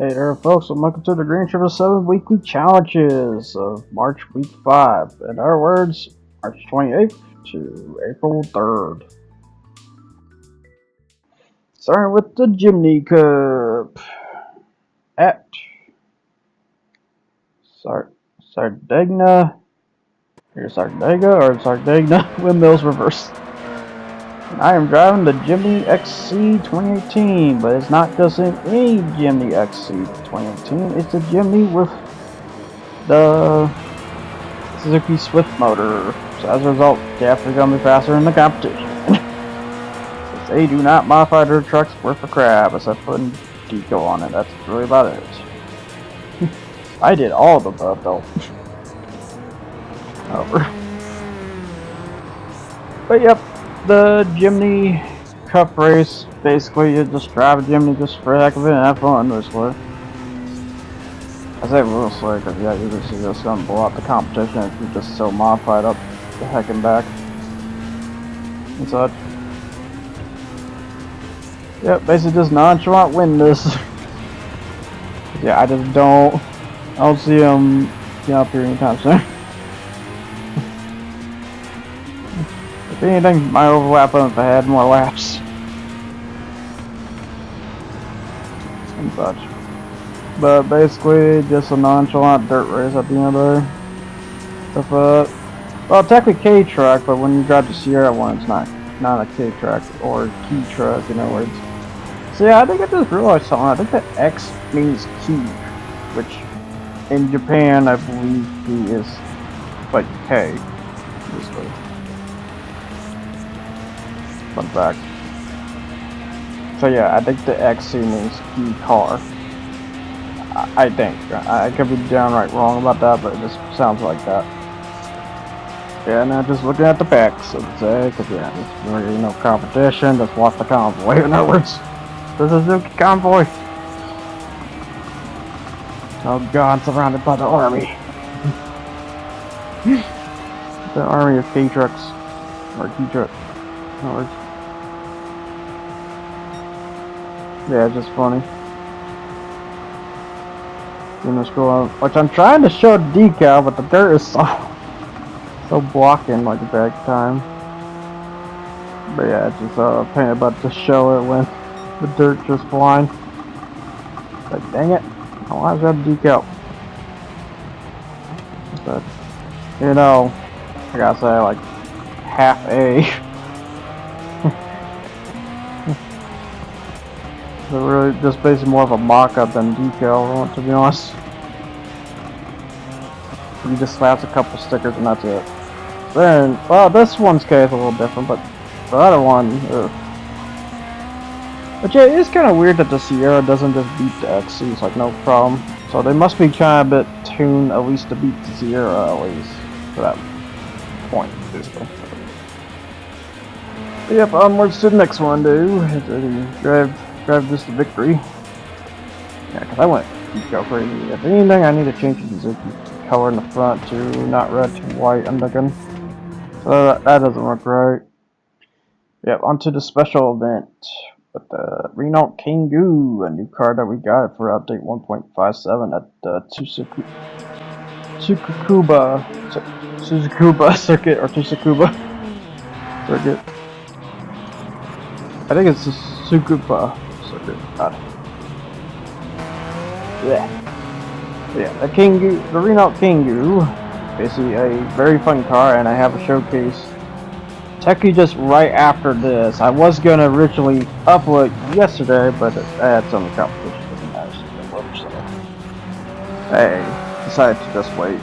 Hey there folks, and welcome to the GT7 Weekly Challenges of March Week 5. In our words, March 28th to April 3rd. Starting with the Jimny Cup at Sardegna Windmills Reverse. And I am driving the Jimny XC 2018, but it's not just any Jimny XC 2018, it's a Jimny with the Suzuki Swift motor, so as a result, they have to be faster in the competition. Since they do not modify their trucks worth a crap except putting deco on it, that's really about it. I did all of the above though. Over. But yep, the Jimny Cup race, basically you just drive a Jimny just for the heck of it and have fun, basically. I say mostly because yeah, you're just gonna blow out the competition if you're just so modified up the heck and back and such. Yep, basically just nonchalant win this. Yeah, I just don't see him get up here anytime soon. If anything, might overlap him if I had more laps and such. But basically, just a nonchalant dirt race at the end of the day. Well, technically K-Truck, but when you drive the Sierra one, it's not a K-Truck or key truck, in other words. So yeah, I think I just realized something. I think that X means key, which in Japan, I believe key is like K, basically. Fun fact. So yeah, I think the XC means key car. I think. I could be downright wrong about that, but it just sounds like that. Yeah, now just looking at the packs, so to say, because yeah, there's really no competition, just watch the convoy, in other words. The Suzuki convoy. Oh god, surrounded by the army. The army of K-Trucks. Or K-Truck. In other words. Yeah, it's just funny. Which I'm trying to show decal, but the dirt is so blocking like a bad time. But yeah, it's just pain about to show it when the dirt just flying. Like dang it, I want to have decal. But you know, I gotta say like half A. So really just basically more of a mock-up than decal, to be honest. You just slap a couple stickers and that's it. Then, well, this one's case is a little different, but the other one, ugh. But yeah, it is kind of weird that the Sierra doesn't just beat the XC, it's like no problem. So they must be trying a bit tuned at least to beat the Sierra, at least, to that point, basically. But yep, onwards to the next one, dude. Drive this to victory. Yeah, because I went decal crazy. If anything, I need to change the Suzuki color in the front to not red to white, I'm thinking. So that doesn't work right. Yep, onto the special event with the Renault Kangoo, a new car that we got for update 1.57 at the Tsukuba circuit, or Tsukuba circuit. I think it's the Tsukuba circuit. Yeah, the Renault Kangoo, basically a very fun car, and I have a showcase. Technically, just right after this, I was gonna originally upload yesterday, but I had some competition with the match, so I decided to just wait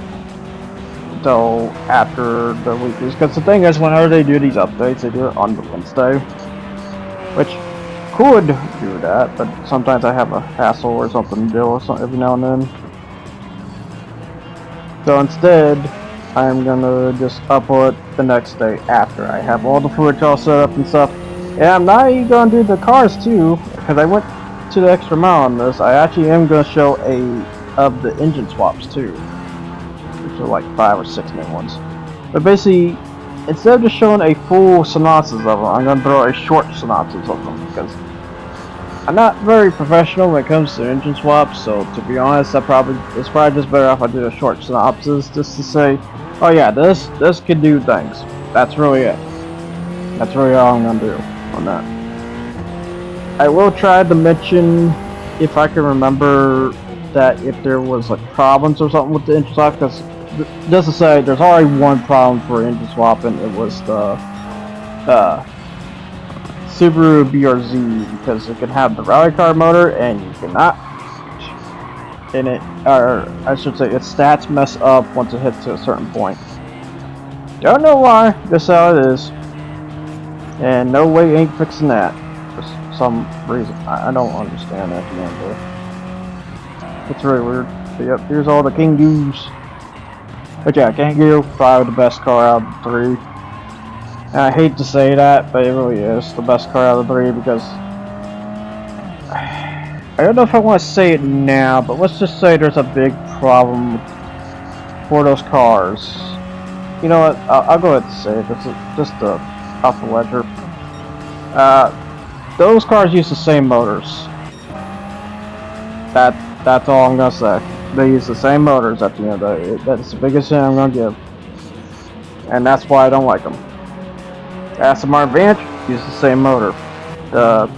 until after the weeklies. Because the thing is, whenever they do these updates, they do it on the Wednesday, which could do that, but sometimes I have a hassle or something to do or something every now and then. So instead, I'm gonna just upload the next day after I have all the footage all set up and stuff. And I'm not even gonna do the cars too, because I went to the extra mile on this. I actually am gonna show of the engine swaps too, which are like 5 or 6 new ones. But basically, instead of just showing a full synopsis of them, I'm gonna throw a short synopsis of them, because I'm not very professional when it comes to engine swaps, so to be honest, it's probably just better if I do a short synopsis just to say, oh yeah, this can do things. That's really it. That's really all I'm gonna do on that. I will try to mention, if I can remember, that if there was like problems or something with the engine swap, because just to say, there's already one problem for engine swap, and it was the Subaru BRZ, because it can have the rally car motor and you cannot, and it, or I should say, its stats mess up once it hits to a certain point. Don't know why, just how it is, and no way ain't fixing that for some reason. I don't understand that at the end, but it's really weird. But yep, here's all the Kingus. But yeah, Kangoo, probably the best car out of the three. And I hate to say that, but it really is the best car out of the three, because I don't know if I want to say it now, but let's just say there's a big problem for those cars. You know what? I'll go ahead and say it. This is just off the ledger. Those cars use the same motors. That's all I'm gonna say. They use the same motors at the end of the day. That's the biggest thing I'm gonna give, and that's why I don't like them. Aston Martin Vantage use the same motor. The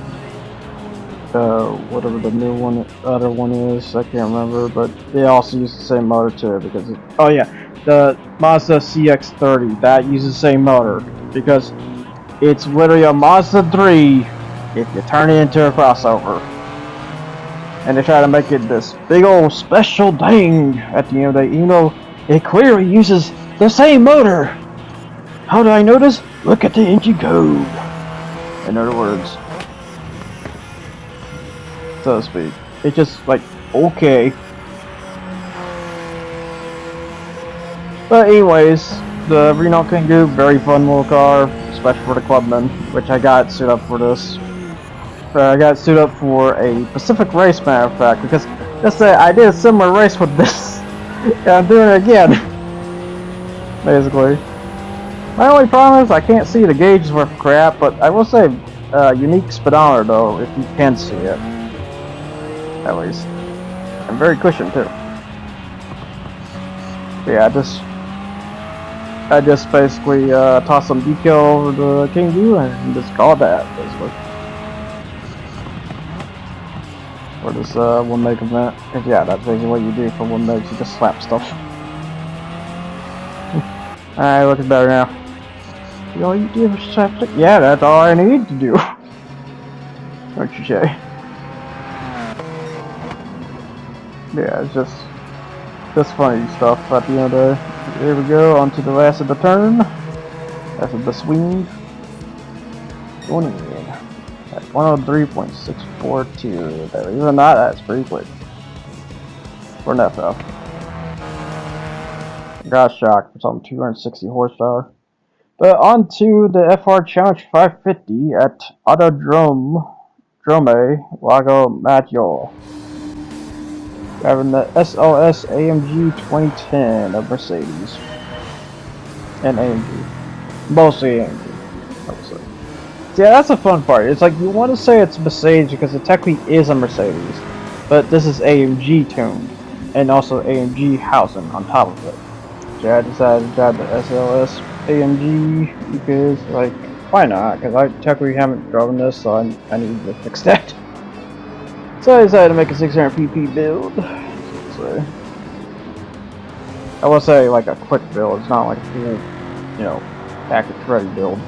whatever the new one, other one is, I can't remember, but they also use the same motor too, because oh yeah, the Mazda CX-30, that uses the same motor, because it's literally a Mazda 3 if you turn it into a crossover. And they try to make it this big old special thing at the end of the day, even though it clearly uses the same motor. How do I know this? Look at the engine code. In other words, so to speak. It's just like, okay. But anyways, the Renault Kangoo, very fun little car, especially for the clubman, which I got suited up for this. I got suited up for a Pacific race, matter of fact, because just say I did a similar race with this, and I'm doing it again. Basically. My only problem is I can't see the gauges worth crap, but I will say unique speedometer though, if you can see it. At least. And very cushioned too. But yeah, I just basically tossed some decal over the Kangoo and just call it that, basically. For this one meg event. Cause yeah, that's basically what you do for one meg, you just slap stuff. Alright, looking better now. All you do is slap stick? Yeah, that's all I need to do. Don't you say? Yeah, it's just funny stuff at the end of the day. Here we go, on to the last of the turn. Last of the swing. Going in at 103.642. There, even that, that's pretty quick. For an FF. Got shocked for some 260 horsepower. But on to the FR Challenge 550 at Autodrome Lago Maggiore. Driving the SLS AMG 2010 of Mercedes. And AMG. Mostly AMG, obviously. Yeah, that's the fun part. It's like, you want to say it's Mercedes because it technically is a Mercedes. But this is AMG tuned. And also AMG housing on top of it. So I decided to drive the SLS AMG because, like, why not? Because I technically haven't driven this, so I need to fix that. So I decided to make a 600 pp build. So I will say, like, a quick build. It's not like a full, you know, package ready build.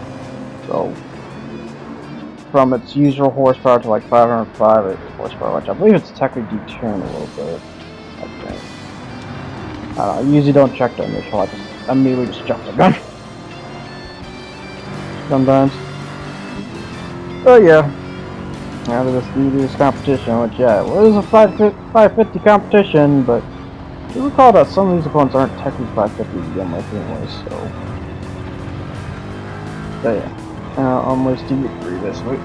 So from its usual horsepower to like 505 horsepower, which I believe it's technically detuned a little bit. I think. I usually don't check the initial. I just immediately just jump the gun. Sometimes. But yeah. Now to just do this competition, which yeah, it was a 550 competition, but you recall that some of these opponents aren't technically 550 to begin with anyway, so. But yeah. I'm wasting it 3 this week.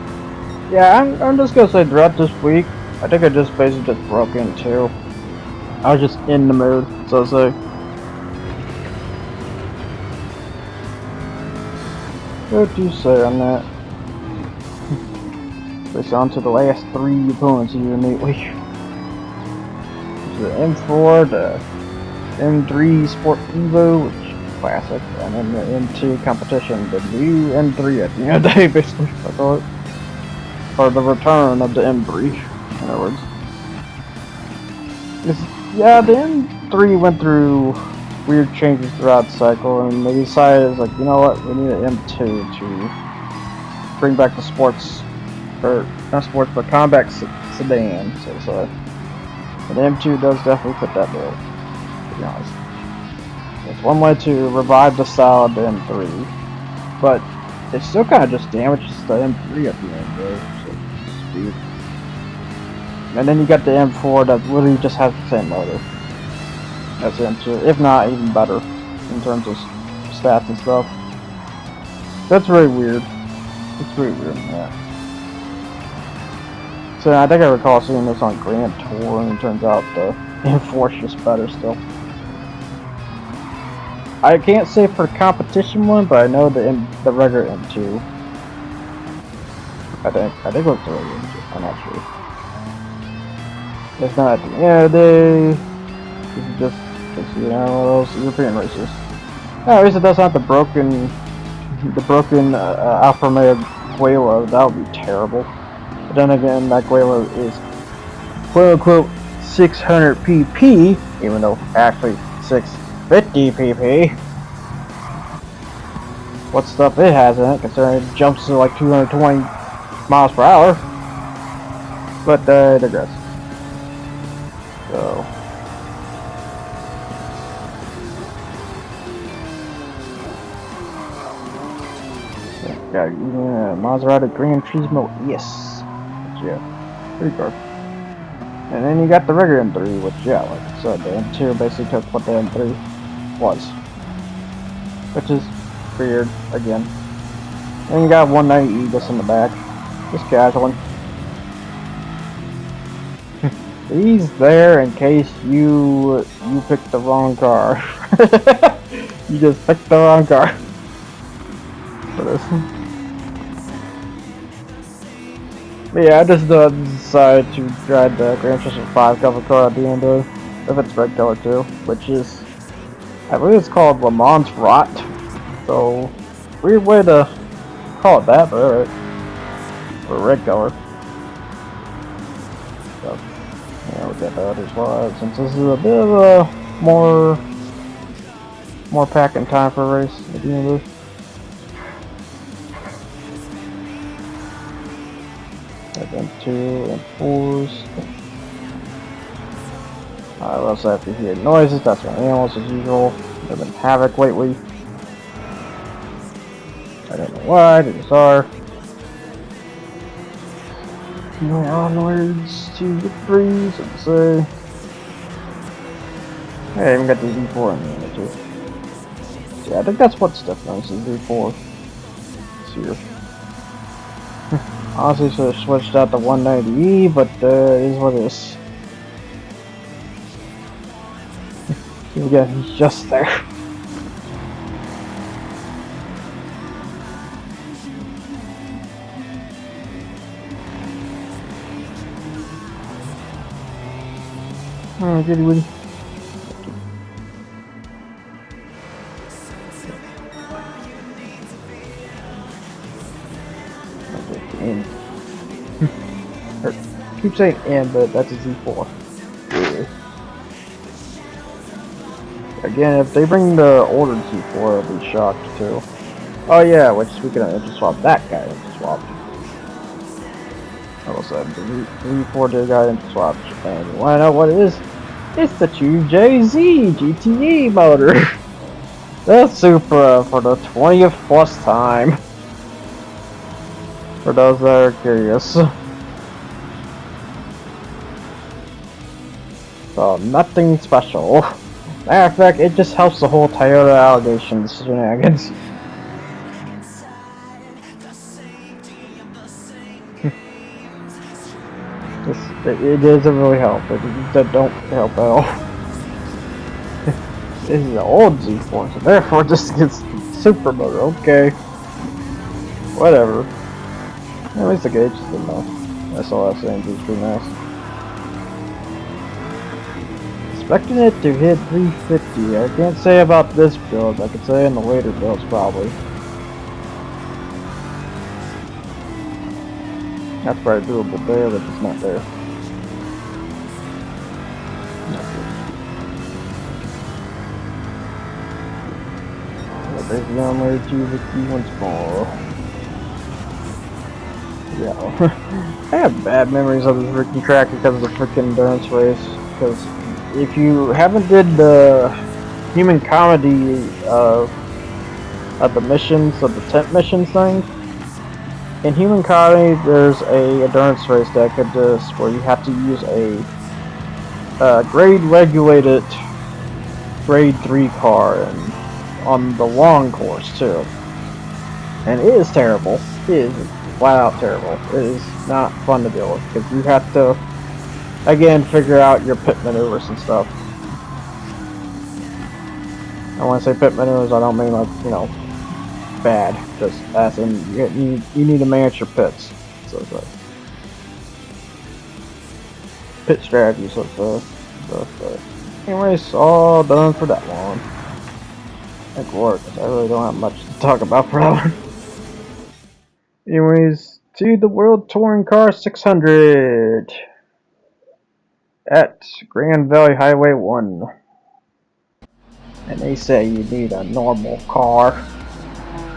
Yeah, I'm just gonna say throughout this week, I think I just basically just broke in too. I was just in the mood, so to say. What do you say on that? It's on to the last 3 opponents here innately. The M4, the M3 Sport Evo, which is classic, and then the M2 competition, the new M3 at the end of the day, basically, I call it. Or the return of the M3, in other words. Yeah, the M3 went through weird changes throughout the cycle, and they decided, like, you know what, we need an M2 to bring back the sports, or not sports, but combat sedan, so and the M2 does definitely fit that bill, to be honest. It's one way to revive the style of the M3, but it still kind of just damages the M3 at the end, though, so speed. And then you got the M4 that literally just has the same motor as the M2, if not even better in terms of stats and stuff. That's really weird. It's really weird, yeah. So I think I recall seeing this on Grand Tour, and it turns out the M4 is just better still. I can't say for the competition one, but I know the regular M2. I think it was the regular M2. I'm not sure. It's not at the end of the day. This is just you know, those European races. At least it doesn't have the broken Alfa Romeo Guayla. That would be terrible. But then again, that Guayla is quote unquote 600 pp, even though actually 650 pp. What stuff it has in it, considering it jumps to like 220 miles per hour. But I digress. So. Got Maserati Gran Turismo, yes. But yeah, pretty good. And then you got the regular M3, which, yeah, like I said, the M2 basically took what the M3 was. Which is weird, again. And you got 190E just in the back. Just casually. He's there in case you picked the wrong car. You just picked the wrong car. For this. But yeah, I just decided to drive the Gran Turismo 5 cover car at the end of it, if it's red color too, which is, I believe it's called Le Mans Rot. So, weird way to call it that, but alright. For red color. So, yeah, we'll get that as well, since this is a bit of a more packing time for a race at the end of this. M2 and 4s. I also have to hear noises. That's my animals as usual. They've been havoc lately. I don't know why. They just are. Moving onwards to the 3s, let's say. Hey, I even got the Z4 in the end too. Yeah, I think that's what's different. Is the Z4. It's here. Honestly, should have switched out the 190E, but it is what it is. Again, he's just there. Oh, goody woody. I keep saying M, but that's a Z4. Yeah. Again, if they bring the older Z4, I'll be shocked too. Oh yeah, which speaking of interswap, that guy interswapped. I will say the Z4 did got interswapped, and you wanna know what it is? It's the 2JZ GTE motor. The Supra for the 20th plus time. For those that are curious. So, nothing special. Matter of fact, it just helps the whole Toyota allegation shenanigans. It doesn't really help. It don't help at all. This is an old Z4, so therefore it just gets super motor. Okay. Whatever. At least the gauge is enough. SLS engine is pretty nice. Expecting it to hit 350. I can't say about this build. I could say in the later builds probably. That's probably doable there, but it's not there. There's the only 250 once more. Yeah. I have bad memories of this freaking track because of the freaking endurance race. Because if you haven't did the human comedy of the missions, of the tent missions thing, in human comedy there's a endurance race that could just where you have to use a grade regulated grade 3 car and on the long course too. And it is terrible. It is flat out terrible. It is not fun to deal with because you have to again figure out your pit maneuvers and stuff. And when I say pit maneuvers, I don't mean like, you know, bad, just as in you need to manage your pits. So it's like pit strategy, so anyways, all done for that one. Thank Lord, because I really don't have much to talk about for that one. Anyways, to the World Touring Car 600 at Grand Valley Highway 1. And they say you need a normal car.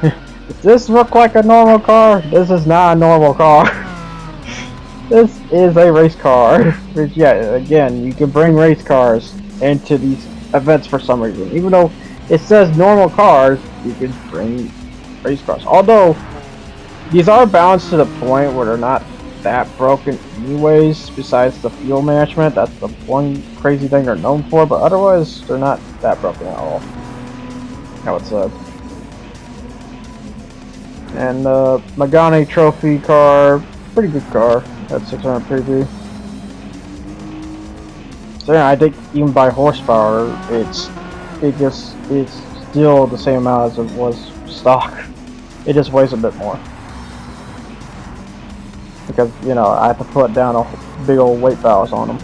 Does this look like a normal car? This is not a normal car. This is a race car. But yeah, again, you can bring race cars into these events for some reason. Even though it says normal cars, you can bring race cars. Although, these are balanced to the point where they're not that broken anyways, besides the fuel management. That's the one crazy thing they're known for, but otherwise, they're not that broken at all. I would say. And Magani trophy car, pretty good car at 600 PB. So yeah, I think even by horsepower, it's still the same amount as it was stock. It just weighs a bit more because, you know, I have to put down a big old weight ballast on them,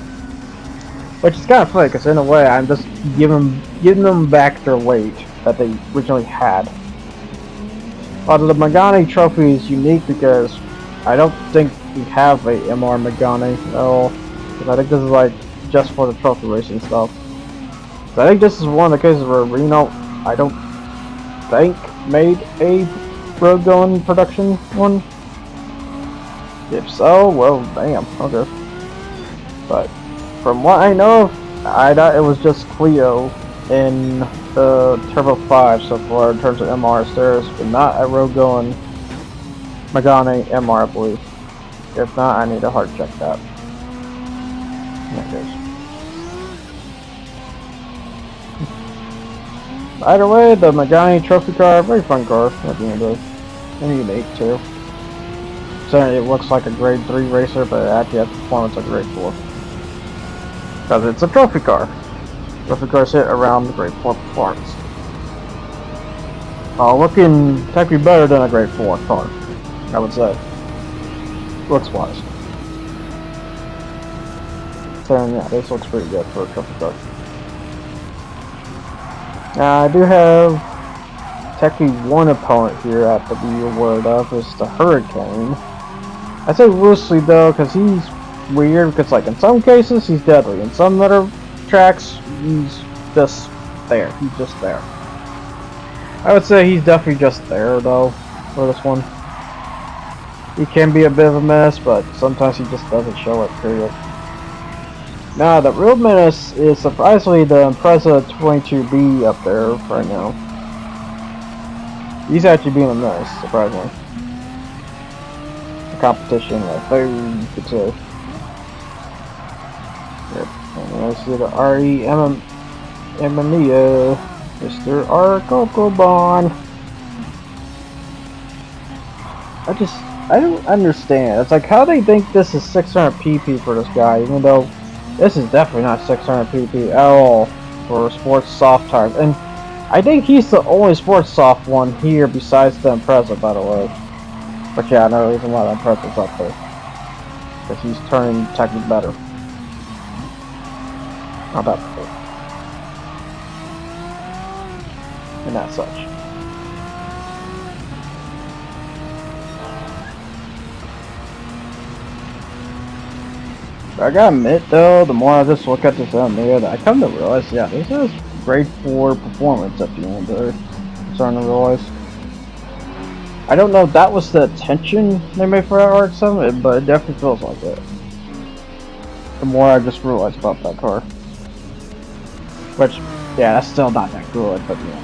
which is kind of funny because in a way I'm just giving them back their weight that they originally had. Although the Magani trophy is unique because I don't think we have a MR Magani at all. Because I think this is like just for the trophy racing stuff. So I think this is one of the cases where Reno, I don't think, made a road going production one. If so, well, damn, okay. But from what I know, I thought it was just Clio in the Turbo 5 so far in terms of MRs. There's but not a road going Magani MR, I believe. If not, I need to hard check that. Either way, the Magani trophy car, very fun car at the end of it. And unique too. So it looks like a grade 3 racer, but it actually has performance of grade 4. Because it's a trophy car. Trophy cars hit around the grade 4 performance. Looking technically better than a grade 4 car, I would say. Looks wise. So yeah, this looks pretty good for a trophy car. I do have technically one opponent here I have to be aware of, is the Hurricane. I say loosely though, because he's weird, because like in some cases he's deadly, in some other tracks he's just there, he's just there. I would say he's definitely just there though, for this one. He can be a bit of a menace, but sometimes he just doesn't show it, period. Now, the real menace is surprisingly the Impreza 22B up there right now. He's actually being a menace, surprisingly. The competition, like, you could say. Yep. And I see the RE Emania, Mr. R. Cocobon. I don't understand. It's like how they think this is 600 pp for this guy, even though this is definitely not 600 pp at all for sports soft tires. And I think he's the only sports soft one here besides the Impreza, by the way. But yeah, no reason why the Impreza's up there. because he's turning technically better. Not that bad. And as such. I gotta admit though, the more I just look at this animated, I come to realize, yeah, this has grade 4 performance at the end there. I'm starting to realize. I don't know if that was the attention they made for that RX-7, but it definitely feels like it. The more I just realized about that car. Which, yeah, that's still not that good, but yeah.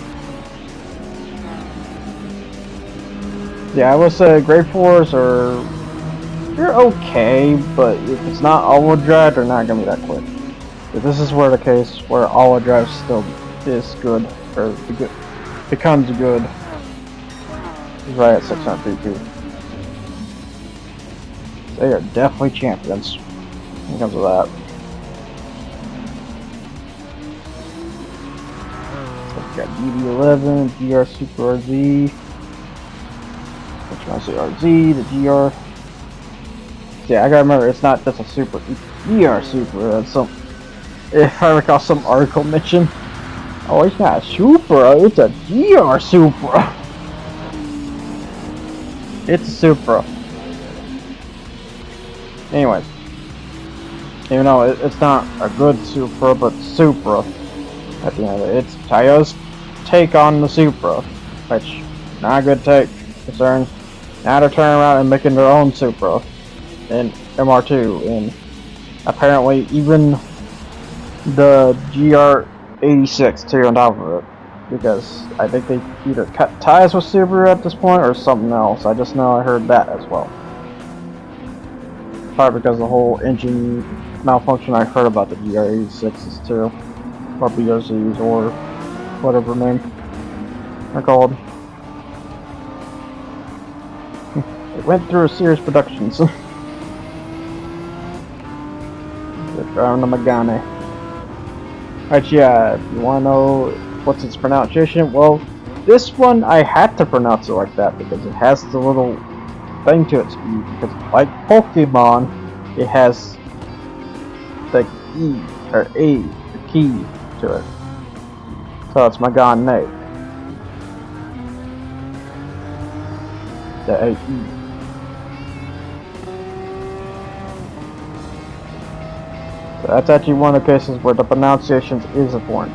Yeah, I would say grade 4s are... they're okay, but if it's not all-wheel drive, they're not gonna be that quick. If this is where the case where all-wheel drive still is good, or becomes good, is right at 600 pp. They are definitely champions when it comes to that. So we've got GT11, GR Super RZ. Which one I say RZ, the GR. Yeah, I gotta remember, it's not just a Super, it's GR Super. It's some, if I recall, some article mention. Oh, it's not a Supra, it's a GR Supra. It's a Supra. Anyways, even though it's not a good Supra, but Supra at the end of it. It's Toyota's take on the Supra, which not a good take. Concerns. Now they're turning around and making their own Supra and MR2, and apparently even the GR86 too on top of it, because I think they either cut ties with Subaru at this point or something else. I just know I heard that as well. Probably because of the whole engine malfunction I heard about the GR86s too, or BRZs, or whatever name they're called. It went through a serious production, so driving the Megane. Alright, yeah, if you wanna know what's its pronunciation, well, this one I had to pronounce it like that because it has the little thing to its E, because like Pokemon, it has the E, or A, the key to it. So it's Megane. The A-E. So that's actually one of the cases where the pronunciations is a foreign.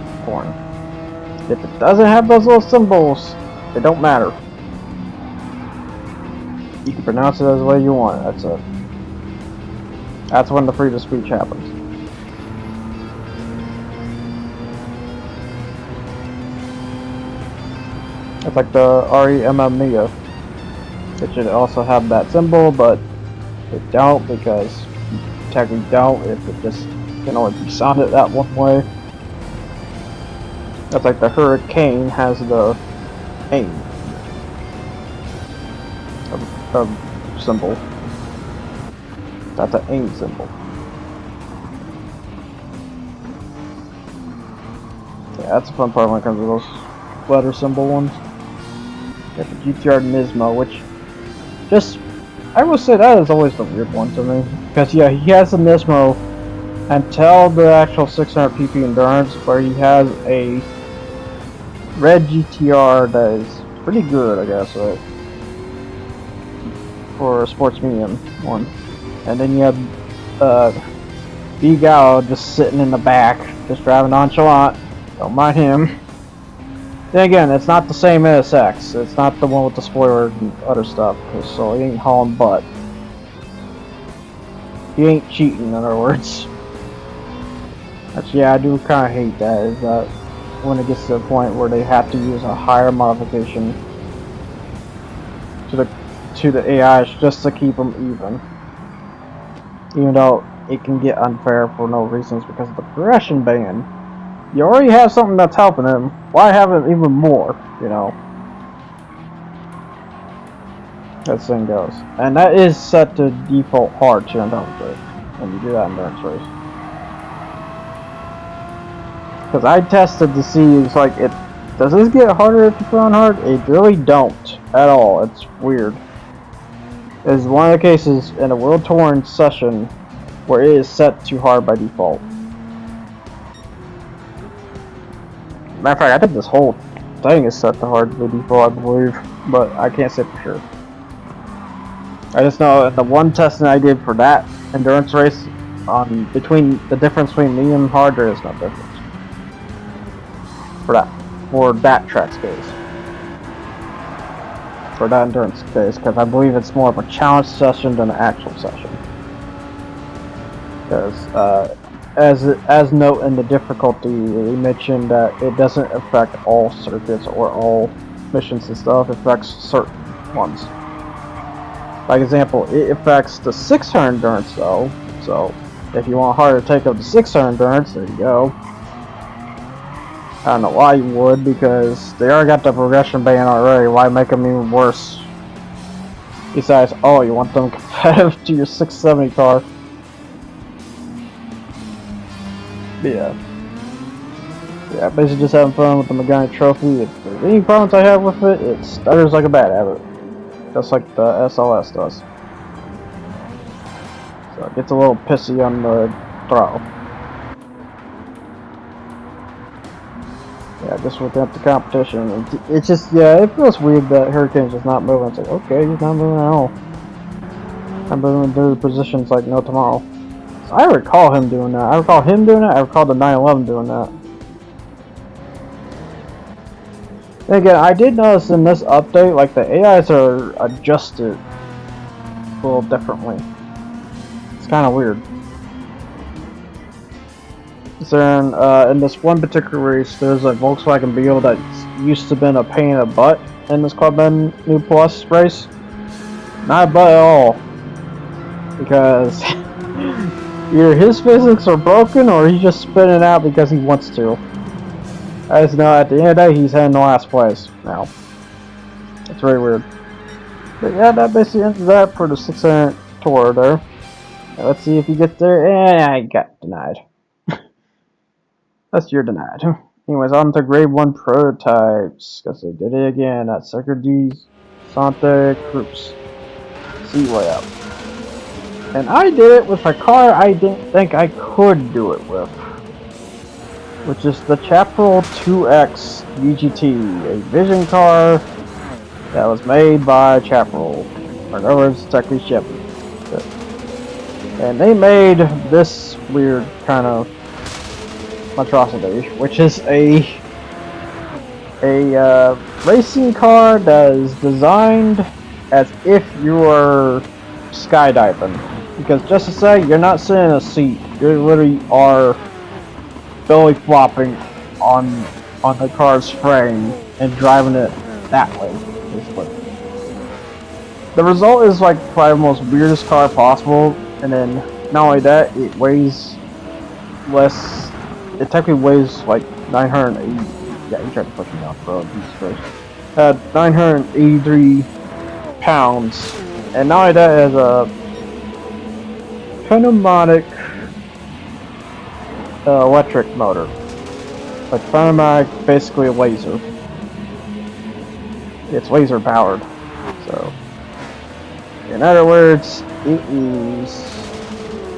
If it doesn't have those little symbols, it don't matter. You can pronounce it as the way you want. That's it. That's when the freedom of speech happens. It's like the REMM Mia. It should also have that symbol, but it don't, because you technically don't if it just can only be sounded that one way. That's like the Hurricane has the AIM symbol. That's an AIM symbol. Yeah, that's the fun part when it comes to those letter symbol ones. Got the GTR Nismo, which just, I will say that is always the weird one to me. Because yeah, he has a Nismo until the actual 600 pp endurance, where he has a red GTR that is pretty good, I guess, right? For a sports medium one. And then you have B Gallo just sitting in the back, just driving nonchalant. Don't mind him. Then again, it's not the same NSX. It's not the one with the spoiler and other stuff, so he ain't hauling butt. He ain't cheating, in other words. Actually, yeah, I do kind of hate that, is that when it gets to the point where they have to use a higher modification to the AIs just to keep them even though it can get unfair for no reasons because of the progression ban. You already have something that's helping him, why have it even more, you know? That thing goes. And that is set to default hard too on top of it when you do that endurance race. Because I tested to see, it's like, does this get harder if you put on hard? It really don't at all. It's weird. is one of the cases in a World Touring session where it is set to hard by default. Matter of fact, I think this whole thing is set to hard by default, I believe, but I can't say for sure. I just know the one testing I did for that endurance race, between the difference between medium and hard, there is no difference for that track space. For that endurance case, because I believe it's more of a challenge session than an actual session. Because as note in the difficulty, we mentioned that it doesn't affect all circuits or all missions and stuff. It affects certain ones. Like example, it affects the 600 endurance though. So if you want harder to take up the 600 endurance, there you go. I don't know why you would, because they already got the progression ban already. Why make them even worse? Besides, oh, you want them competitive to your 670 car. Yeah, basically just having fun with the Magani Trophy. If there's any problems I have with it, it stutters like a bad habit. Just like the SLS does. So it gets a little pissy on the throttle. Yeah, just with the competition. It's just, yeah, it feels weird that Hurricane's just not moving. It's like, okay, he's not moving at all. I'm moving through the positions like no tomorrow. So I recall him doing that. I recall him doing that. I recall the 911 doing that. And again, I did notice in this update, like the AIs are adjusted a little differently. It's kind of weird. So in this one particular race, there's a Volkswagen Beetle that used to have been a pain in the butt in this Club N New Plus race. Not a butt at all. Because either his physics are broken or he's just spinning out because he wants to. I just know at the end of the day, he's heading to last place now. It's very weird. But yeah, that basically ends that for the 600 tour there. Now let's see if he gets there. And I got denied. That's you're denied. Anyways, on to grade 1 prototypes. Because they did it again at Sector D Santa Cruz. See you way up. And I did it with a car I didn't think I could do it with. Which is the Chaparral 2X VGT, a vision car that was made by Chaparral. Or in other words, technically Chevy. And they made this weird kind of monstrosity, which is a racing car that is designed as if you were skydiving. Because just to say, you're not sitting in a seat, you literally are belly flopping on the car's frame and driving it that way, basically. The result is like probably the most weirdest car possible, and then not only that, it weighs less. It technically weighs like 980. Yeah, you tried to push me off, bro. Jesus Christ. 983 pounds, and not only that, it has a pneumatic electric motor. Like pneumatic, basically a laser. It's laser powered. So, in other words, it is,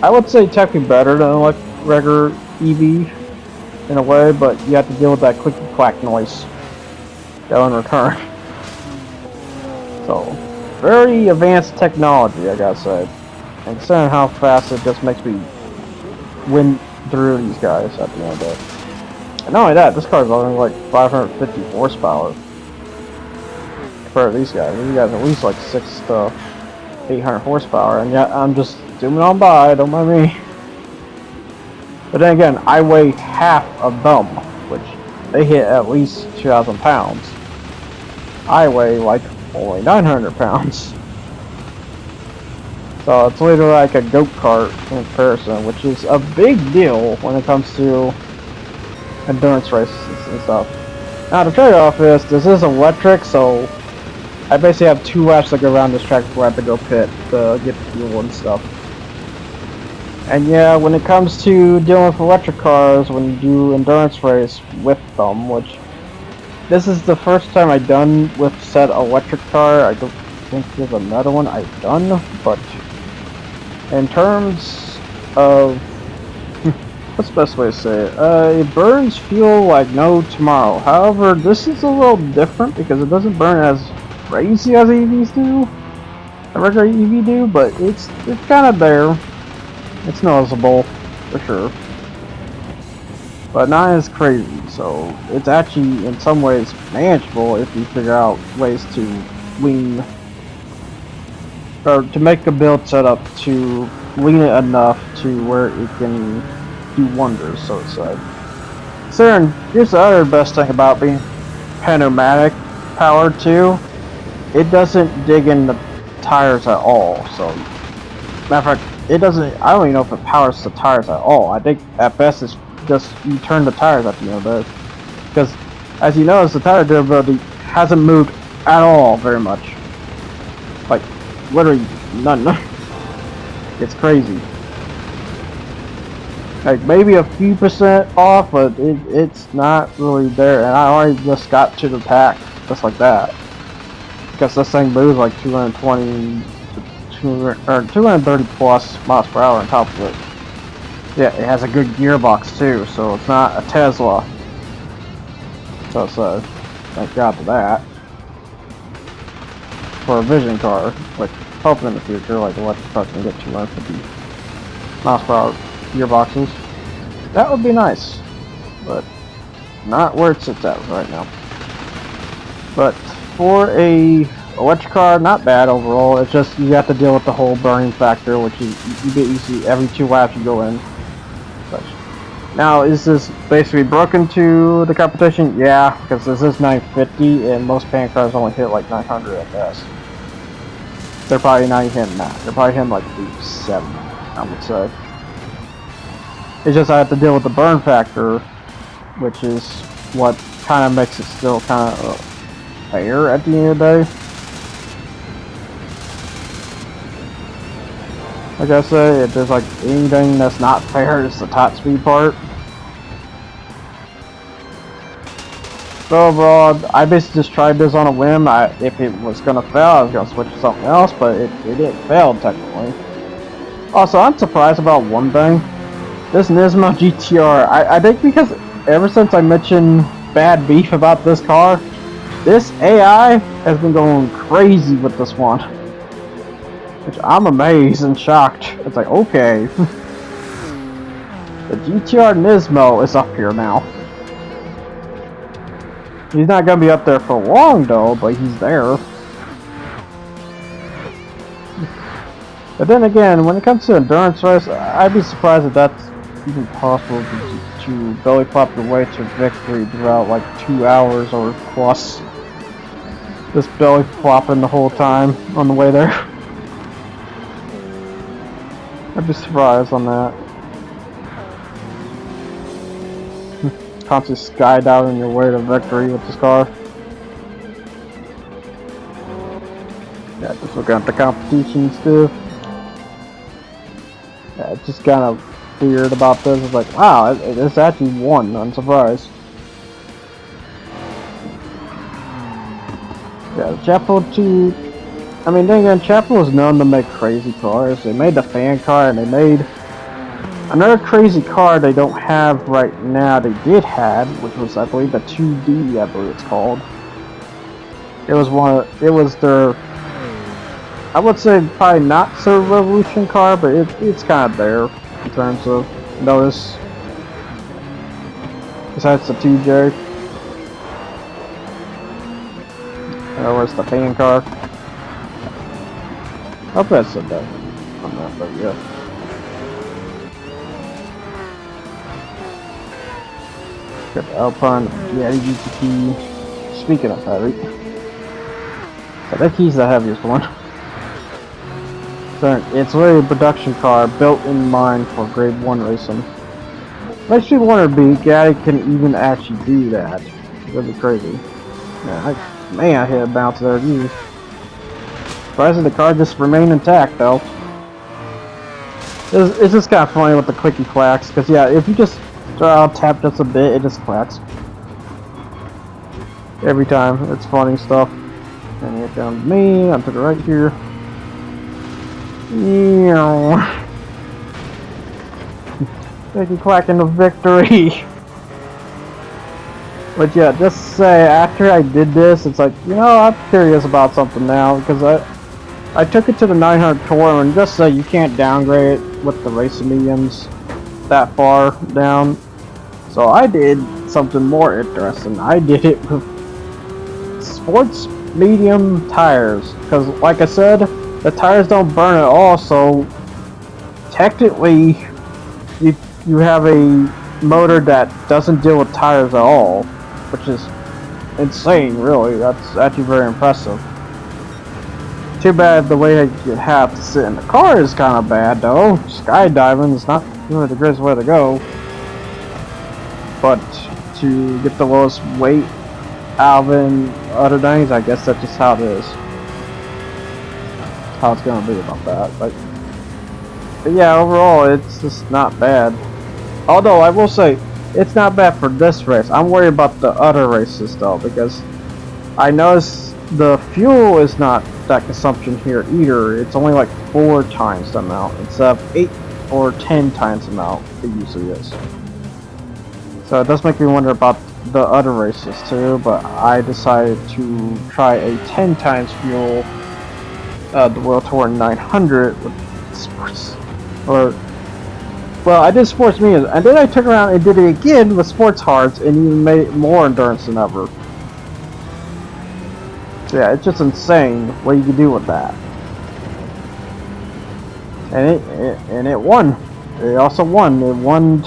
I would say, technically better than a regular EV in a way, but you have to deal with that clicky clack noise that in return. So, very advanced technology, I gotta say. And considering how fast it just makes me win through these guys at the end of the day. And not only that, this car is only like 550 horsepower compared to these guys. These guys are at least like 6 to 800 horsepower, and yet I'm just zooming on by, don't mind me. But then again, I weigh half of them, which they hit at least 2,000 pounds. I weigh like only 900 pounds. So it's literally like a go-kart in comparison, which is a big deal when it comes to endurance races and stuff. Now the trade-off is, this is electric, so I basically have 2 laps to go around this track before I have to go pit to get fuel and stuff. And yeah, when it comes to dealing with electric cars, when you do endurance race with them, which this is the first time I've done with said electric car, think there's another one I've done, but in terms of what's the best way to say it? It burns fuel like no tomorrow. However, this is a little different because it doesn't burn as crazy as EVs do, a regular EV do, but it's kind of there. It's noticeable for sure, but not as crazy. So it's actually in some ways manageable if you figure out ways to lean or to make a build setup to lean it enough to where it can do wonders, so to say. So here's the other best thing about being pneumatic powered too. It doesn't dig in the tires at all. So matter of fact, it doesn't. I don't even know if it powers the tires at all. I think at best it's just you turn the tires at the end of it. Because as you notice, the tire durability hasn't moved at all very much. Like literally none. It's crazy. Like maybe a few percent off, but it's not really there. And I already just got to the pack just like that. Because this thing moves like 220 or 230 plus miles per hour on top of it. Yeah, it has a good gearbox too, so it's not a Tesla. So thank God for that. For a vision car, like hopefully in the future, like electric cars can get 250 miles per hour gearboxes. That would be nice, but not where it sits at right now. But for a electric car, not bad overall. It's just you have to deal with the whole burning factor, which you get easy every 2 laps you go in. But now, is this basically broken to the competition? Yeah, because this is 950 and most pan cars only hit like 900 at best. They're probably not even hitting that. They're probably hitting like 7, I would say. It's just I have to deal with the burn factor, which is what kind of makes it still kind of fair at the end of the day. Like I say, if there's like anything that's not fair, it's the top speed part. So overall, I basically just tried this on a whim. If it was gonna fail, I was gonna switch to something else, but it didn't fail technically. Also, I'm surprised about one thing. This Nismo GTR, I think because ever since I mentioned bad beef about this car, this AI has been going crazy with this one. Which I'm amazed and shocked. It's like, okay. The GTR Nismo is up here now. He's not gonna be up there for long though, but he's there. But then again, when it comes to endurance race, I'd be surprised if that's even possible to belly flop your way to victory throughout like 2 hours or plus. Just belly flopping the whole time on the way there. I'd be surprised on that. Constantly skydiving your way to victory with this car. Yeah, just looking at the competition stuff. Yeah, it's just kind of weird about this. It's like, wow, it's actually won. I'm surprised. Yeah, Chapel 2. I mean, then again, Chapel was known to make crazy cars. They made the fan car, and they made another crazy car they don't have right now. They did have, which was, I believe, the 2D. I believe it's called. It was their, I would say, probably not so revolution car, but it's kind of there in terms of notice. Besides the 2J. Where's the fan car? I hope I said that on that, but yeah. Got the Alpine, yeah, GT. Speaking of heavy, so that he's the heaviest one. So it's really a production car built in mind for Grade 1 racing. Makes me wonder if Gaddy can even actually do that. That'd be crazy. Yeah, man, I hit a bounce there. Geez. Surprising the car just remained intact though. It's just kind of funny with the clicky clacks, because yeah, if you just tap just a bit, it just clacks. Every time. It's funny stuff. And get down to me, onto the right here. Yeah. Making clack into victory. But yeah, just to say, after I did this, it's like, you know, I'm curious about something now, because I took it to the 900 tour, and just say you can't downgrade it with the racing mediums that far down. So I did something more interesting. I did it with sports medium tires, because like I said, the tires don't burn at all, so technically you have a motor that doesn't deal with tires at all, which is insane, really. That's actually very impressive. Too bad the way you have to sit in the car is kind of bad, though. Skydiving is not really the greatest way to go. But to get the lowest weight out of it and other things, I guess that's just how it is. How it's gonna be about that. But yeah, overall, it's just not bad. Although I will say, it's not bad for this race. I'm worried about the other races though, because I noticed the fuel is not that consumption here either. It's only like 4 times the amount instead of 8 or 10 times the amount it usually is. So it does make me wonder about the other races too, but I decided to try a 10 times fuel the World Tour 900 with sports, well, I did sports mediums, and then I took around and did it again with sports hards, and even made it more endurance than ever. So yeah, it's just insane what you can do with that. And it won. It also won. It won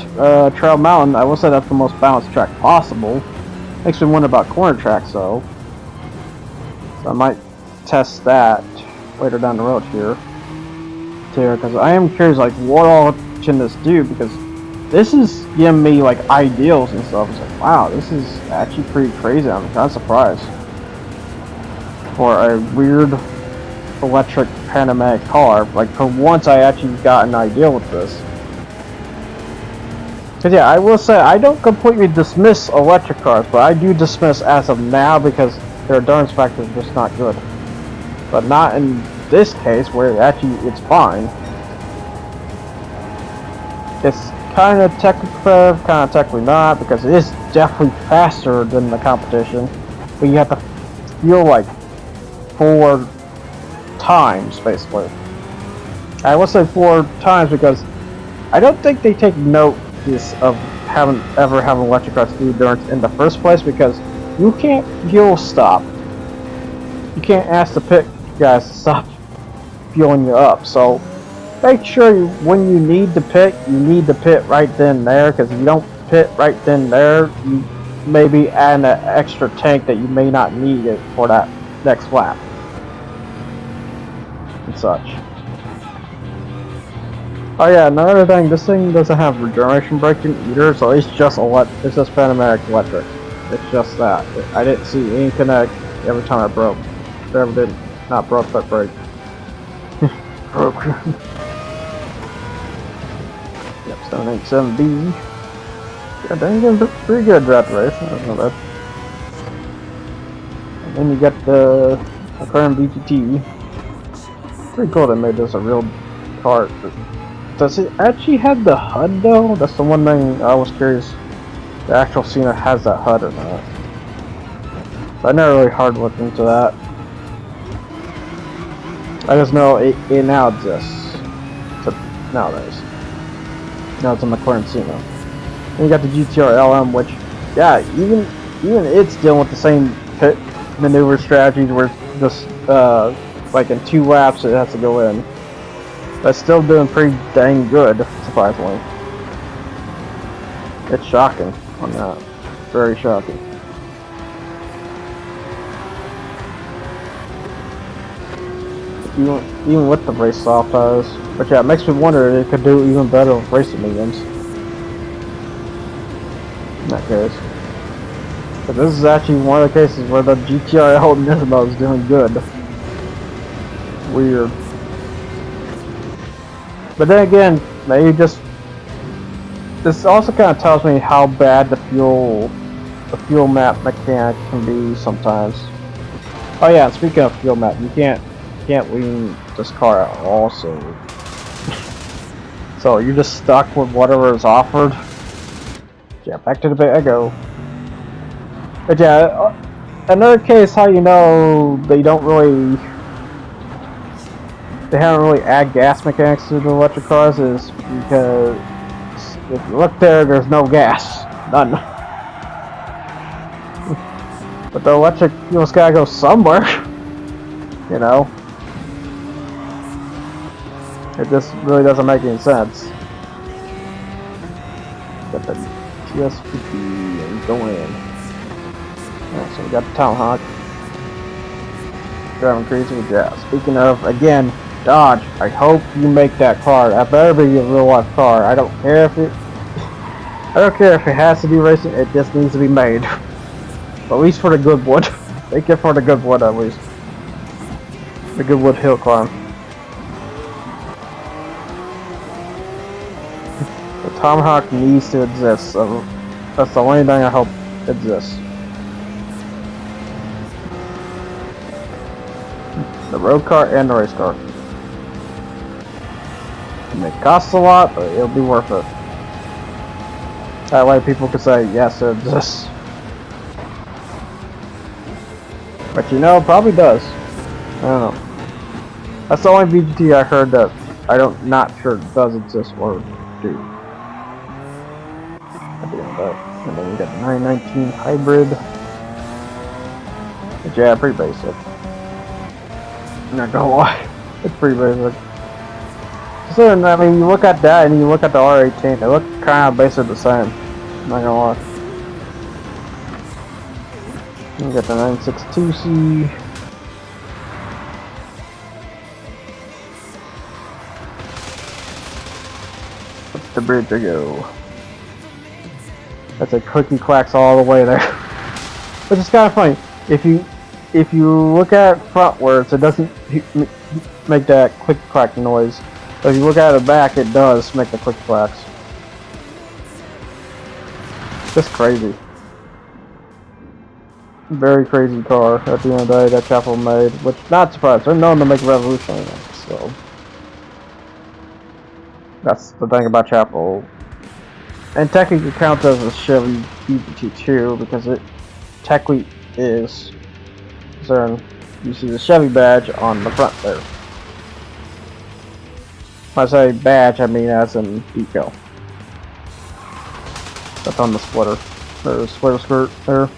Trail Mountain. I will say that's the most balanced track possible. Makes me wonder about corner tracks though. So I might test that later down the road here. Too, because I am curious, like, what all can this do? Because this is giving me like ideals and stuff. It's like, wow, this is actually pretty crazy. I'm kind of surprised for a weird electric Panamera car. Like, for once, I actually got an idea with this. Because yeah, I will say I don't completely dismiss electric cars, but I do dismiss as of now because their endurance factor is just not good. But not in this case where actually it's fine. It's kind of technically, kind of technically not, because it is definitely faster than the competition, but you have to feel like 4 times basically. I will say 4 times because I don't think they take notice of ever having electric cars do endurance in the first place, because you can't fuel stop. You can't ask the pit guys to stop fueling you up, so make sure when you need to pit right then and there, because if you don't pit right then and there, you maybe add an extra tank that you may not need it for that next lap and such. Oh yeah, another thing, this thing doesn't have regeneration braking either, so it's just Panamera electric. It's just that. I didn't see any connect every time I broke. Never did. Not broke, but break. Broke. Yep, 787B. Yeah, dang, pretty good throughout the race. I don't know that. And then you got the current BGT. Pretty cool they made this a real car. Does it actually have the HUD though? That's the one thing I was curious. The actual Cena has that HUD or not. So I never really hard looked into that. I just know it now exists. Nowadays. Now it's a McLaren Cena. And you got the GTR LM, which, yeah, even it's dealing with the same pit maneuver strategies where it's just like in 2 laps it has to go in. But still doing pretty dang good, surprisingly. It's shocking on that. Very shocking. Even with the race soft tires. But yeah, it makes me wonder if it could do even better with racing mediums. In that case. But this is actually one of the cases where the GTR Nismo is doing good. Weird. But then again, maybe just... This also kind of tells me how bad the fuel map mechanic can be sometimes. Oh yeah, and speaking of fuel map, you can't lean this car out also. So you're just stuck with whatever is offered. Yeah, back to the bit I go. But yeah, another case how you know they haven't really add gas mechanics to the electric cars is because if you look there's no gas, none. But the electric fuel's gotta go somewhere, you know. It just really doesn't make any sense. Got the TSVP and going in. Alright, so we got the Town Hawk. Driving crazy with gas. Speaking of, again, Dodge, I hope you make that car. That better be a real life car. I don't care if it has to be racing, it just needs to be made. At least for the Goodwood. Make it for the Goodwood at least. The Goodwood Hill Climb. The Tomahawk needs to exist, so that's the only thing I hope exists. The road car and the race car. It may cost a lot, but it'll be worth it. That way people can say, yes, it exists. But you know, it probably does. I don't know. That's the only VGT I heard that not sure it does exist or do. And then we got the 919 hybrid. But yeah, pretty basic. I'm not gonna lie, it's pretty basic. So, I mean, you look at that and you look at the R18, they look kind of basically the same. I'm not gonna lie. You got the 962C. Up the bridge I go. That's a cookie clacks all the way there. Which is kind of funny. If you look at frontwards, it doesn't make that click clack noise. But if you look at the back, it does make the click clacks. Just crazy. Very crazy car at the end of the day that Chapel made, which not surprised. They're known to make revolutionary ones, so that's the thing about Chapel. And technically it counts as a Chevy BBT2 because it technically is. So you see the Chevy badge on the front there. When I say badge, I mean as in decal. That's on the splitter. Or splitter skirt there.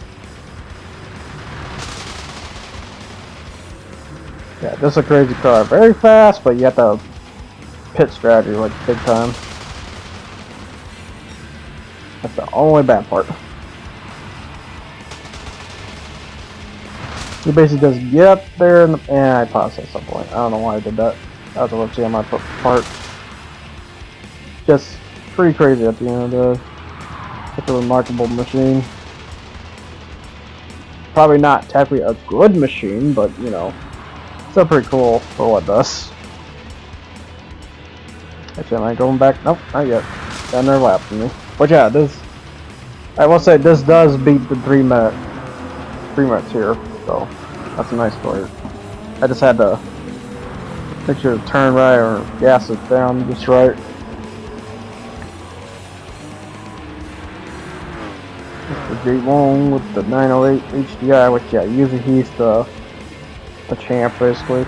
Yeah, this is a crazy car. Very fast, but you have to pit strategy like big time. That's the only bad part. He basically just get up there and I paused at some point. I don't know why I did that. That was a little too on my part. Just pretty crazy at the end of the day. It's a remarkable machine. Probably not technically a good machine, but you know, still pretty cool for what it does. Actually, am I going back? Nope, not yet. Down there lapping me. But yeah, this, I will say this does beat the 3 minutes here, so that's a nice story. I just had to make sure to turn right or gas it down just right. The G1 with the 908 HDI, which yeah, usually he's the champ basically.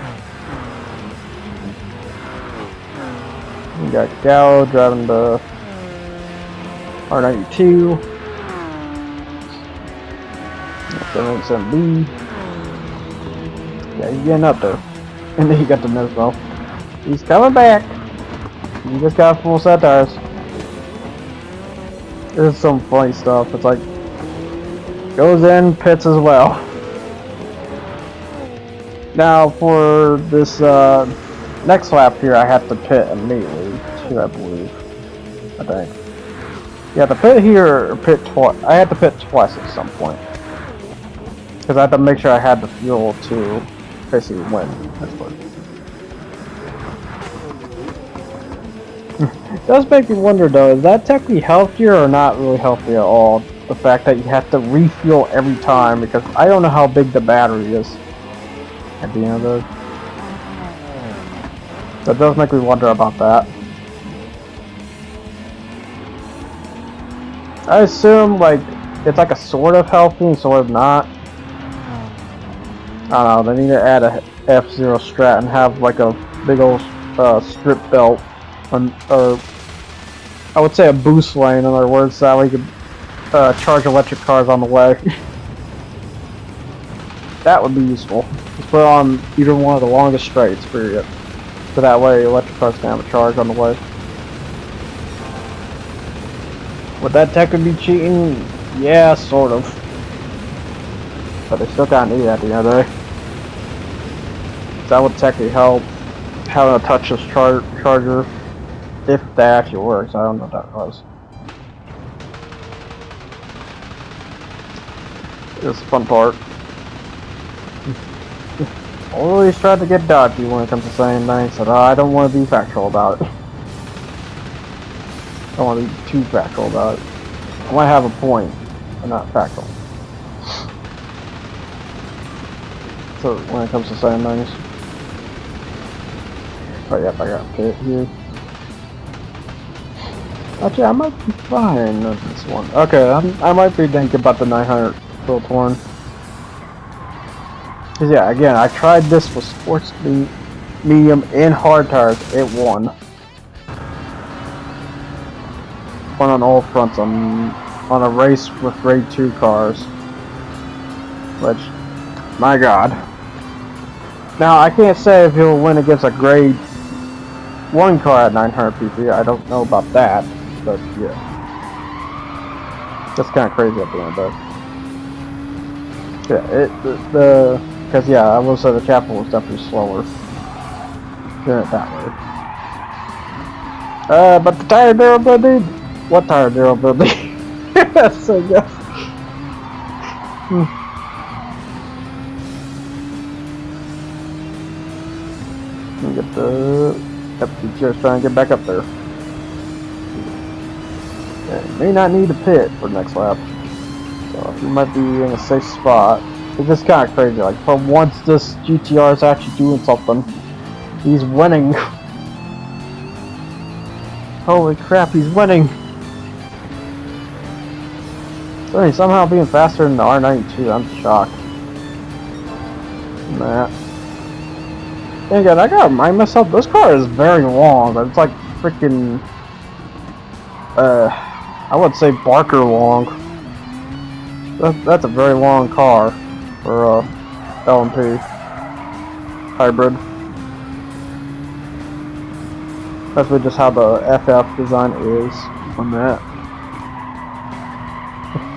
We got Gallo driving the R92. 787B. Yeah, he's getting up there. And then you got the Nismo. He's coming back. You just got full set tires. There's some funny stuff. It's like goes in, pits as well. Now for this next lap here, I have to pit immediately too, I believe. I think. Yeah, the pit here or pit twice. I had to pit twice at some point because I had to make sure I had the fuel to basically win. That's what. It does make me wonder though, is that technically healthier or not really healthy at all? The fact that you have to refuel every time, because I don't know how big the battery is. at the end of it. That does make me wonder about that. I assume like it's like a sort of healthy and sort of not. I don't know, they need to add a F-Zero strat and have like a big old strip belt, or I would say a boost lane in other words, that way you could charge electric cars on the way. That would be useful. Just put it on either one of the longest straights, period. So that way electric cars can have a charge on the way. Would that technically be cheating? Yeah, sort of. But they still kinda need it at the end of the day. That would technically help having a touchless charger, if that actually works. I don't know what that was. This is the fun part. Always tried to get dodgy when it comes to saying things, so I don't want to be factual about it. I don't want to be too factual about it. I might have a point, but not factual. So when it comes to saying things. Oh yep, I got a pit here. Actually, I might be fine with this one. Okay, I might be thinking about the 900 Full Torn. Cause yeah, again, I tried this with sports medium and hard tires. It won. Won on all fronts on a race with grade 2 cars. Which, my God. Now I can't say if he'll win against a grade 1 car at 900 pp. I don't know about that, but yeah, that's kind of crazy at the end of it. Yeah, because yeah, I will say the chapel was definitely slower. Doing it that way. But the tire durability? What tire durability? So yes. Let me get the just trying to get back up there. Yeah, may not need a pit for the next lap. So you might be in a safe spot. It's just kind of crazy. Like for once, this GTR is actually doing something. He's winning. Holy crap, he's winning. So he's somehow being faster than the R92. I'm shocked. Nah. And again, I gotta remind myself, this car is very long. But it's like freaking, I would say Barker long. That's a very long car for LMP hybrid. That's just how the FF design is on that.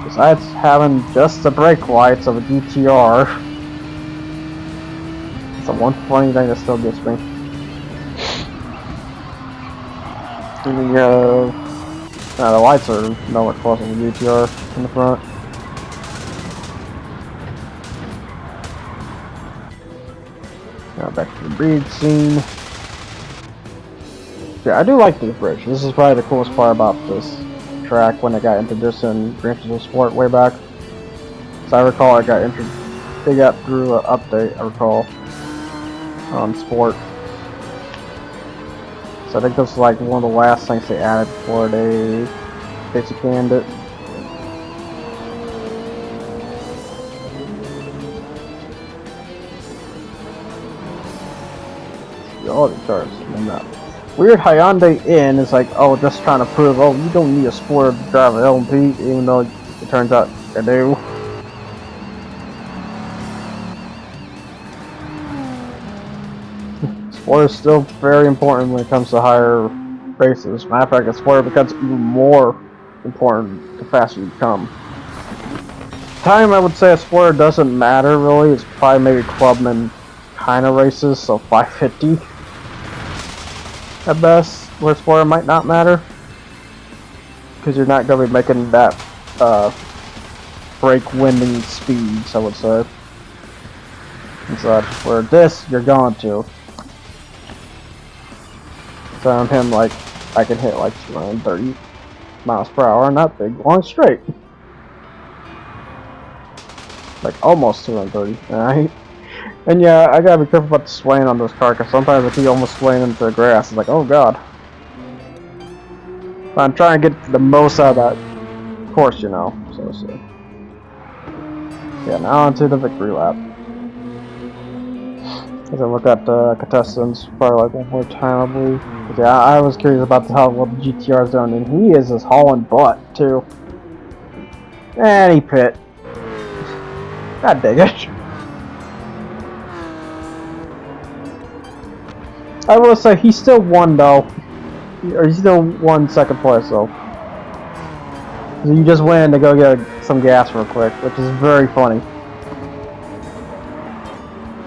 Besides having just the brake lights of a GTR, it's the one funny thing that still gets me. And then the lights are nowhere close to the GTR in the front. Now back to the bridge scene. Yeah, I do like this bridge. This is probably the coolest part about this track when it got introduced in Gran Turismo Sport way back. So I recall it got through an update, I recall, on Sport. So I think this is like one of the last things they added before they basically canned it. All the cars and that weird Hyundai in is like, oh, just trying to prove, oh, you don't need a Sport to drive an LMP, even though it turns out I do. Sport is still very important when it comes to higher races. Matter of fact, Sport becomes even more important the faster you become. Time, I would say a Sport doesn't matter really. It's probably maybe Clubman kind of races, so 550 at best, where Sport might not matter because you're not going to be making that brake winding speeds, I would say. And such. Where this, you're going to. So on him, like, I can hit like 230 miles per hour, not big, long straight. Like almost 230, alright? And yeah, I gotta be careful about the swaying on this car, because sometimes if you almost swaying into the grass, it's like, oh god. But I'm trying to get the most out of that course, you know. So. Yeah, now onto the victory lap. As I look at the contestants, probably like one more time, I believe. Yeah, I was curious about how well the GTR is doing, and he is just hauling butt, too. And he pit. God dang it. I will say, he still won, though. Or he still won second place, though. So you just win to go get some gas real quick, which is very funny.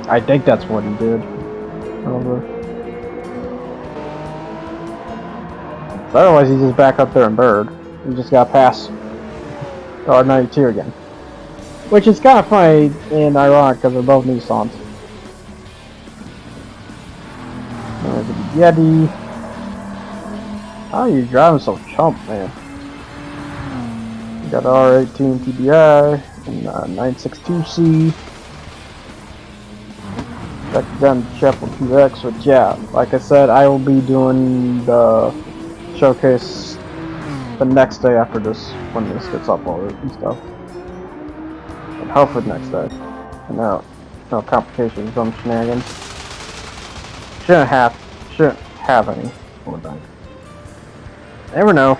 I think that's what he did. So otherwise, he's just back up there in third. He just got past R92 again. Which is kind of funny and ironic because they're both Nissans. Yeti. How are you driving so chump, man? You got R18 TDI and 962C. Back down to Chapel 2X, which yeah, like I said, I will be doing the showcase the next day after this, when this gets uploaded and stuff. And hopefully next day. And no complications, some shenanigans. Shouldn't have any. Never know.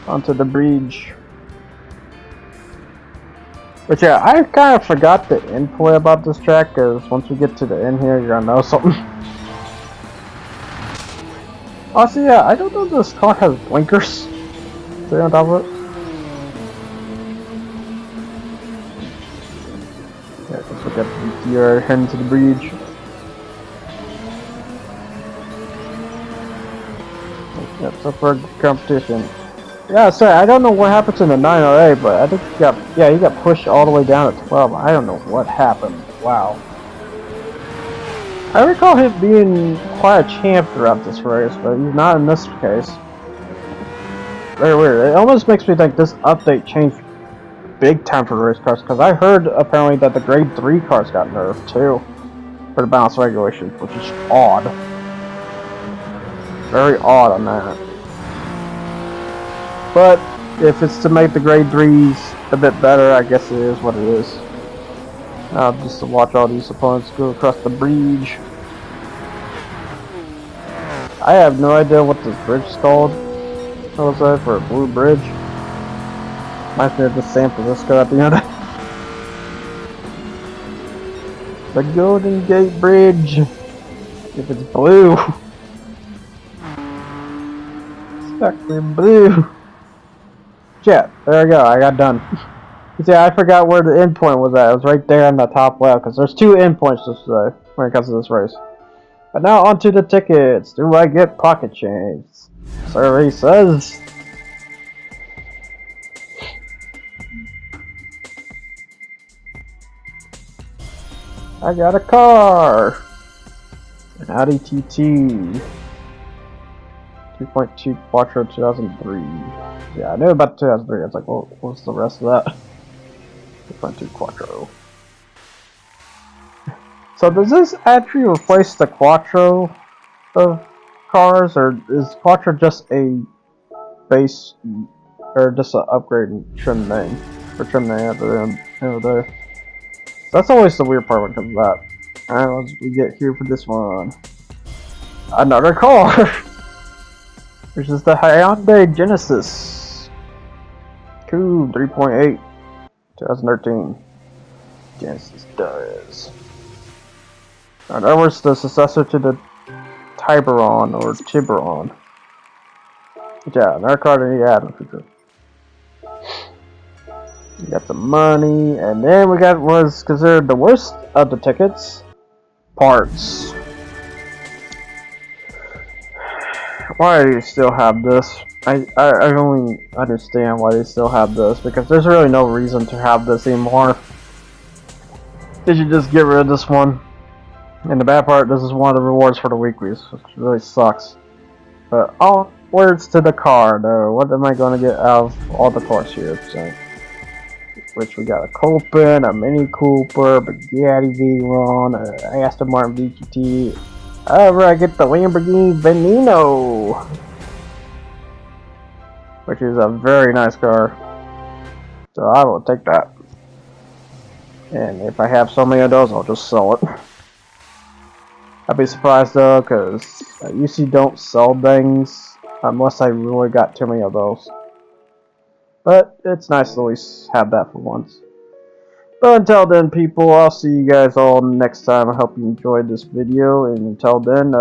Onto the bridge. But yeah, I kind of forgot the info about this track, because once we get to the end here, you're gonna know something. Also, yeah, I don't know if this car has blinkers. Is there on top of it? Yeah, let's look at the GTR heading to the bridge. Yep, so for competition. Yeah, sorry, I don't know what happened to the 908, but I think he got pushed all the way down at 12. I don't know what happened. Wow. I recall him being quite a champ throughout this race, but he's not in this case. Very weird. It almost makes me think this update changed big time for the race cars, because I heard apparently that the grade 3 cars got nerfed too for the balance regulations, which is odd. Very odd on that. But if it's to make the grade 3s a bit better, I guess it is what it is. Just to watch all these opponents go across the bridge. I have no idea what this bridge is called. What was that for a blue bridge? Might be the San Francisco at the end. The Golden Gate Bridge. If it's blue. It's actually blue. Yeah, there we go. I got done. See, I forgot where the endpoint was at. It was right there on the top left, because there's 2 endpoints when it comes to this race. But now onto the tickets. Do I get pocket change? Survey says. I got a car. An Audi TT. 2.2 Quattro 2003. Yeah, I knew about 2003. I was like, well, what's the rest of that? 2.2 Quattro. So does this actually replace the Quattro of cars, or is Quattro just a base, or just an upgrade and trim name, or trim name at the end of the day? That's always the weird part when it comes to that. Alright, let's we get here for this one. Another car! Which is the Hyundai Genesis. Cool, 3.8, 2013. Genesis does. Alright, that was the successor to the Tiburon, or Tiburon. Yeah, another car that you add in the future. We got the money, and then we got what was considered the worst of the tickets. Parts. Why do you still have this? I only understand why they still have this, because there's really no reason to have this anymore. They should just get rid of this one. And the bad part, this is one of the rewards for the weeklies, which really sucks. But all words to the car, though. What am I going to get out of all the cars here? So, which we got a Copen, a Mini Cooper, Bugatti Veyron, a Aston Martin VGT. However, I get the Lamborghini Veneno, which is a very nice car. So I will take that. And if I have so many of those, I'll just sell it. I'd be surprised though, because I usually don't sell things unless I really got too many of those. But it's nice to at least have that for once. But until then, people, I'll see you guys all next time. I hope you enjoyed this video, and until then,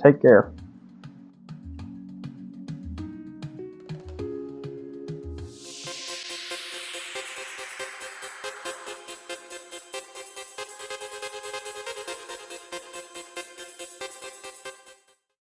take care.